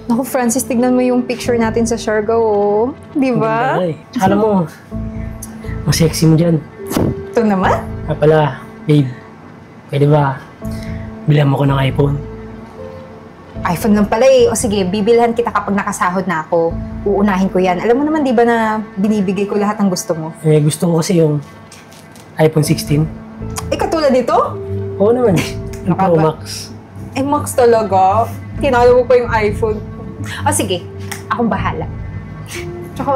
Naku, Francis, tignan mo yung picture natin sa Siargao, oh. Di ba? Alam mo, ang sexy mo dyan. Ito naman? Pala, babe, pwede ba bilhan mo ko ng iPhone? iPhone lang pala eh. O sige, bibilhan kita kapag nakasahod na ako. Uunahin ko yan. Alam mo naman, di ba na binibigay ko lahat ng gusto mo? Gusto ko kasi yung iPhone 16. Katulad dito? Oo naman. Yung Pro Max. Max talaga. Tinalo mo pa yung iPhone. O sige, akong bahala. Tsaka,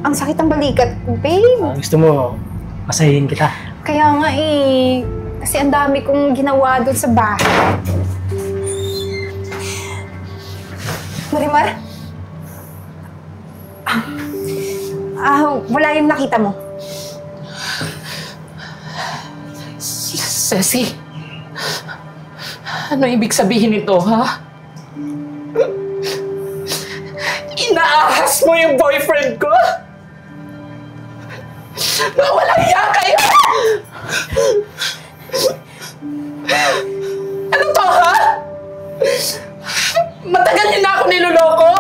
ang sakit ng balikat ko, babe. Gusto mo, masahin kita? Kaya nga eh. Kasi ang dami kong ginawa doon sa bahay. Marimar? Wala yung nakita mo. Ceci, ano ibig sabihin nito, ha? Inaahas mo yung boyfriend ko? Walang iya kayo! Ano to, ha? Matagal niyo na ako niloloko?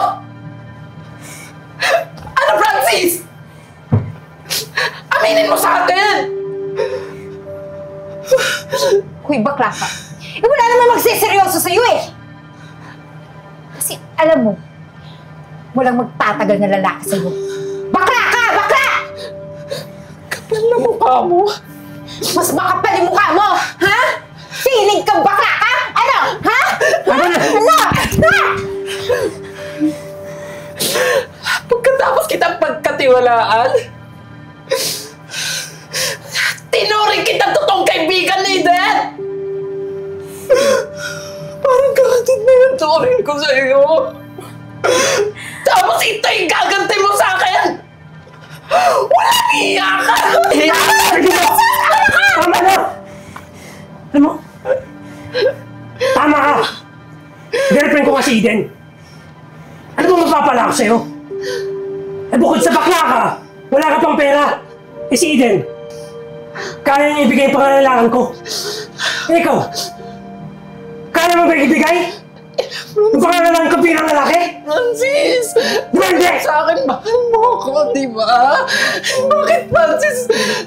Ano, Francis? Aminin mo sa akin! Huy, bakla ka. Wala naman magsiseryoso sa'yo eh! Kasi alam mo, walang magtatagal na lalaki sa'yo. Bakla ka! Bakla! Kapal na mukha mo. Mas makapal yung mukha mo! Ha? Feeling kang bakla ka? Ano? Ha? Ano? Pagkatapos kitang pagkatiwalaan, tinuring kitang totoong kaibigan ni Eden! Parang gatin na yung turing ko sa iyo. Tapos ito yung gaganti mo sa akin! Walang iya ka! Tama na! Alam mo, tama ka! Girlfriend ko kasi Eden. Ano bang mapapala ako sa'yo? Bukod sa bakla ka, wala ka pang pera. Si Eden, kaya niya ibigay yung pangangailangan ko. Ikaw, kaya mo ba ibigay? Yung pangangailangan ko bilang lalaki? Francis! Hindi! Sa akin, mahal mo ako, di ba? Bakit, Francis?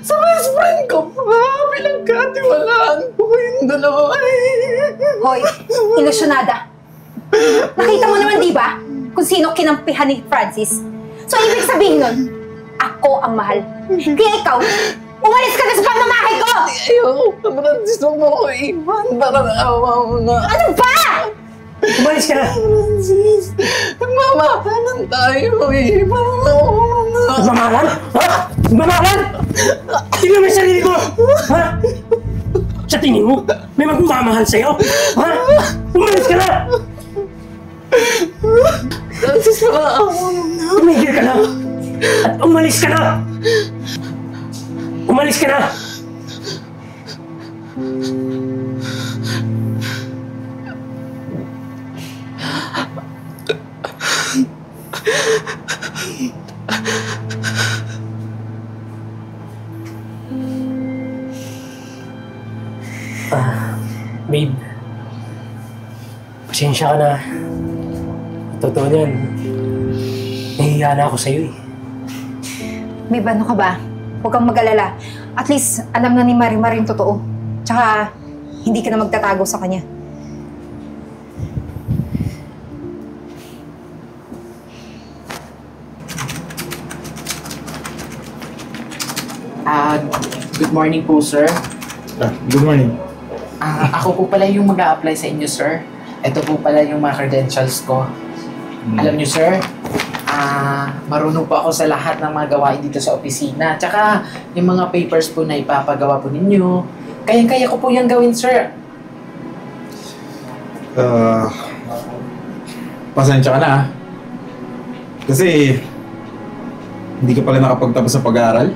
Sa best friend ko pa, pinagkatiwalaan ko yung dalawa eh. Hoy, ilusyonada. Nakita mo naman, di ba? Kung sino kinampihan ni Francis. So, ibig sabihin nun, ako ang mahal. Kaya ikaw, umalis ka na sa pamamahay ko! Ayoko, Francis, huwag mo ako iwan. Parang awa mo na. Ano ba? Umalis ka na! Francis, nagmamahalan tayo eh. Parang awa mo na. Nagmamahalan? Ha? Nagmamahalan? Tingnan mo yung sarili ko! Ha? Sa tingin mo, may magmamahal sa'yo? Ha? Umalis ka na! Francis, parang awa mo na. Tumigil ka na! At umalis ka na! Umalis ka na! Babe, pasensya ka na. Totoo niyan, nahihiya na ako sa'yo eh. May bano ka ba? Huwag kang mag-alala. At least, alam na ni Marimar yung totoo. Tsaka, hindi ka na magtatago sa kanya. Good morning po, sir. Good morning. Ako po pala yung mag-a-apply sa inyo, sir. Ito po pala yung mga credentials ko. Alam niyo, sir, marunong po ako sa lahat ng mga gawain dito sa opisina. Tsaka, yung mga papers po na ipapagawa po ninyo, kayang-kaya ko po yung gawin, sir. Pasensya ka na ah. Kasi, hindi ka pala nakapagtapos sa pag-aaral.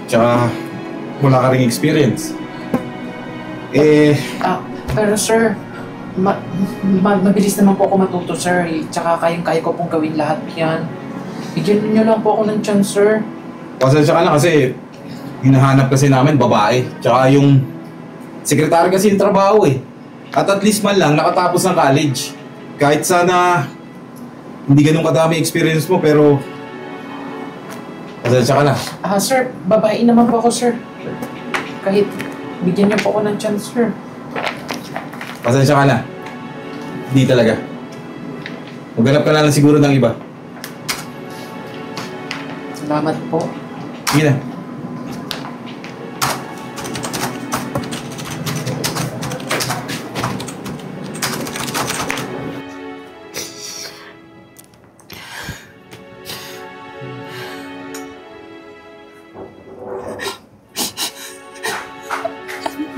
Tsaka, wala ka ring experience. Pero sir, mabilis naman po ako matuto, sir. Tsaka kayang-kaya ko pong gawin lahat yan. Bigyan niyo lang po ako ng chance, sir. Pasensya ka na kasi hinahanap kasi namin babae. Tsaka yung sekretary kasi yung trabaho eh. at least man lang nakatapos ng college. Kahit sana hindi ganun kadami experience mo, pero pasensya ka na. Sir, babae naman po ako, sir. Kahit bigyan niyo po ako ng chance, sir. Pasensya ka na. Hindi talaga. Maghanap ka na lang siguro ng iba. Salamat po. Sige na.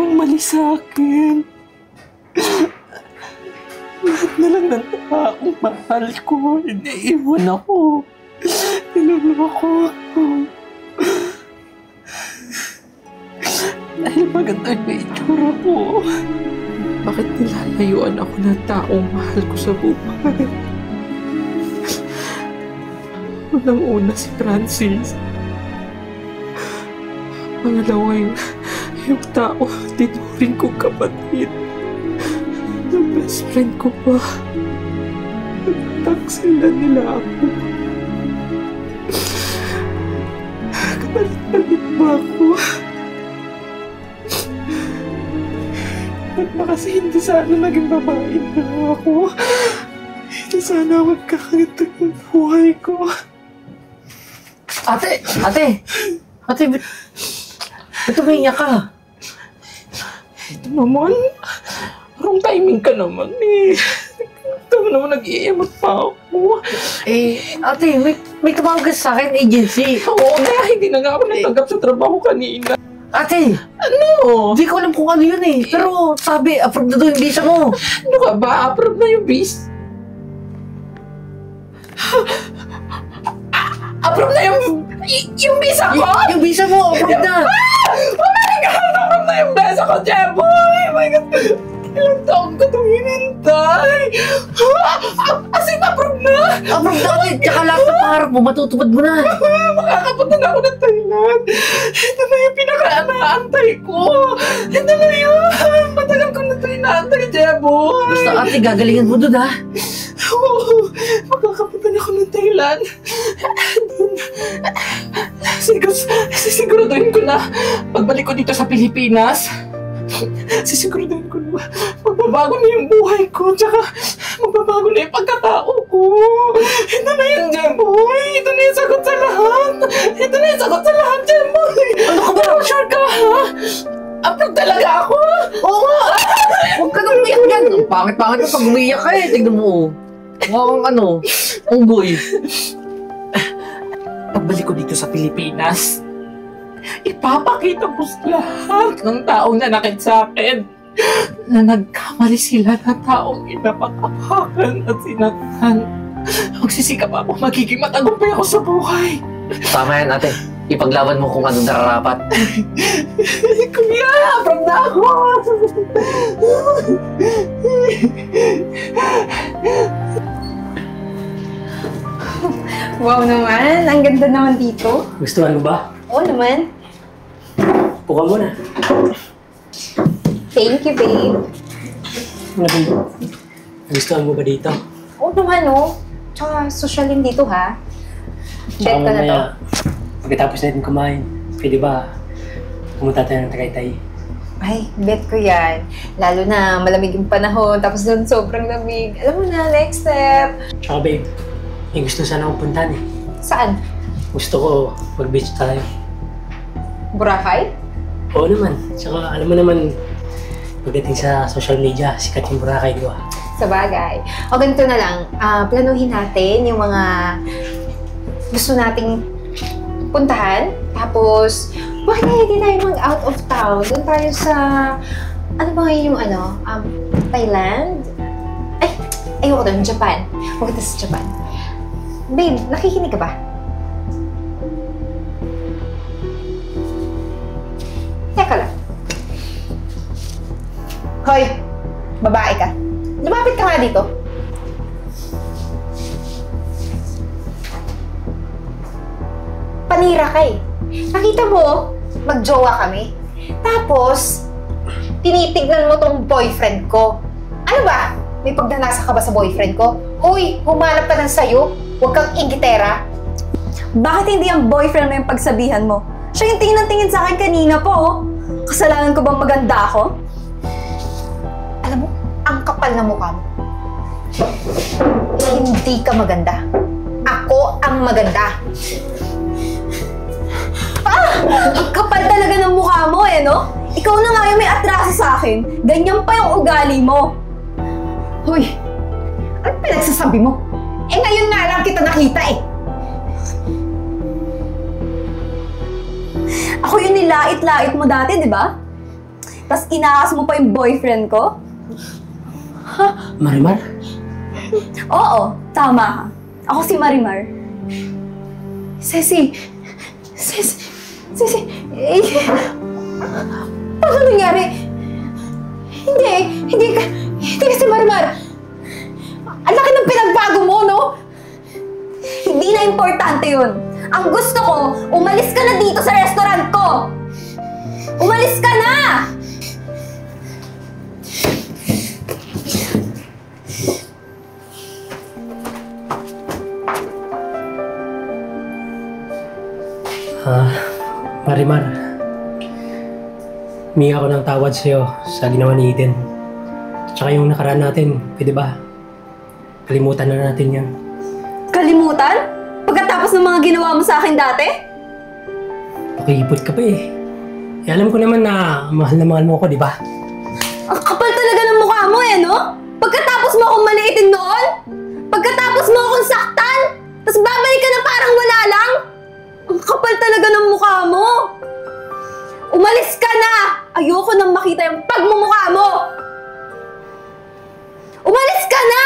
Anong mali sa akin? Lahat na lang ng taong mahal ko, iniiwan ako. Niluloko ako. Dahil maganda yung itsura ko. Bakit nilalayuan ako ng taong mahal ko sa buhay? Unang-una si Francis. Pangalawa yung tao tinuring kong kapatid. Yung best friend ko pa. Nagtaksilan nila ako. Kapalit-palit ba ako? Ba't ba kasi hindi sana naging babae na ako? Hindi sana magkakaganda ng buhay ko. Ate, ba't umiiyak ka? Ito naman, wrong timing ka naman eh. Ito naman nag-iiyak pa ako. Ate, may tumawag ka sa akin, agency. Oo na, hindi na nga ako natanggap sa trabaho kanina. Ate, Ano? di ko alam kung ano yun eh. Pero sabi, approve na doon yung visa mo. Ano ka ba? Approve na yung visa. Approve na yung visa ko? Yung visa mo, approve na. Oh my God! Approve na yung visa ko, Jeboy! Oh my God! Ilang taon ko itong hinintay! As in, approve na! Approve na ate, tsaka lahat ng pangarap mo, matutupad mo na. Makakapunta na ako ng Thailand! Ito na yung pinaka-anaantay ko! Ito na yun! Matagal ko na ito inaantay, Jeboy! Basta ate, gagalingan mo doon ha. Oo, makakapunta na ako ng Thailand. Sisiguraduhin ko na pagbalik ko dito sa Pilipinas. Sisiguraduhin ko na magbabago na yung buhay ko, tsaka magbabago na yung pagkatao ko. Ito na yun, Jeboy. Ito na yung sagot sa lahat. Ito na yung sagot sa lahat, Jeboy. Ano ka ba? Pero sure ka, ha? Upload talaga ako. Oo nga! Huwag ka nang umiyak yan. Ang pangit-pangit na pag umiyak ka eh. Tignan mo. Mukhang ano, unggoy. Pagbalik ko dito sa Pilipinas, ipapakita ko sa lahat ng taong nanakit sa akin na nagkamali sila na taong inapakapakan at sinaktan. Magsisikap ako, magiging matagumpay ako sa buhay. Tama yan ate. Ipaglaban mo kung anong nararapat. Kuya, approve na ako! Wow naman, ang ganda naman dito. Gustuhan mo ba? Oo naman. Puka muna. Thank you, babe. Ano ba? Gustuhan mo ba dito? Oo naman, oh. Tsaka social din dito, ha? Bet ko na to. Pagkatapos natin kumain, pwede ba pumunta tayo ng Tagaytay? Ay, bet ko yan. Lalo na malamig yung panahon, tapos doon sobrang lamig. Alam mo na, next step. Tsaka babe, may gusto sana akong puntahan eh. Saan? Gusto ko mag-beach tayo. Boracay? Oo naman. Tsaka alam mo naman, pagdating sa social media, sikat yung Boracay, di ba? Sa bagay. O ganito na lang, planuhin natin yung mga gusto nating puntahan. Tapos, bakit hindi tayo mag-out of town? Doon tayo sa, ano ba yung Thailand? Ay, ayoko doon, Japan. Huwag ito sa Japan. Babe, nakikinig ka ba? Teka lang. Hoy, babae ka. Lumapit ka nga dito. Panira ka eh. Nakita mo, magjowa kami. Tapos, tinitignan mo tong boyfriend ko. Ano ba? May pagnanasa ka ba sa boyfriend ko? Hoy, humanap ka ng sayo. Huwag kang inggitera. Bakit hindi ang boyfriend mo yung pagsabihan mo? Siya yung tingin ng tingin sa akin kanina po, oh. Kasalanan ko bang maganda ako? Alam mo, ang kapal na mukha mo. Hindi ka maganda. Ako ang maganda. Ang kapal talaga ng mukha mo eh, no? Ikaw na nga yung may atraso sa akin. Ganyan pa yung ugali mo. Hoy, ano pinagsasabi mo? Eh ngayon nga lang kita nakita eh. Ako yung nilait-lait mo dati, di ba? Tapos inaas mo pa yung boyfriend ko? Marimar? Oo, tama ka. Ako si Marimar. Ceci, eh, paano nangyari? Hindi kasi Marimar. Ang laki ng pinagbago mo, no? Hindi na importante yun. Ang gusto ko, umalis ka na dito sa restaurant ko! Umalis ka na! Marimar, humingi ako ng tawad sa'yo sa ginawa ni Eden. Tsaka yung nakaraan natin, pwede ba? Kalimutan na natin yan. Kalimutan? Pagkatapos ng mga ginawa mo sa akin dati? Pakipot ka pa eh. Alam ko naman na mahal na mahal mo ako, di ba? Ang kapal talaga ng mukha mo eh, no? Pagkatapos mo akong maliitin noon? Pagkatapos mo akong saktan? Tapos babalik ka na parang wala lang? Ang kapal talaga ng mukha mo! Umalis ka na! Ayoko nang makita yung pagmumukha mo! Umalis ka na!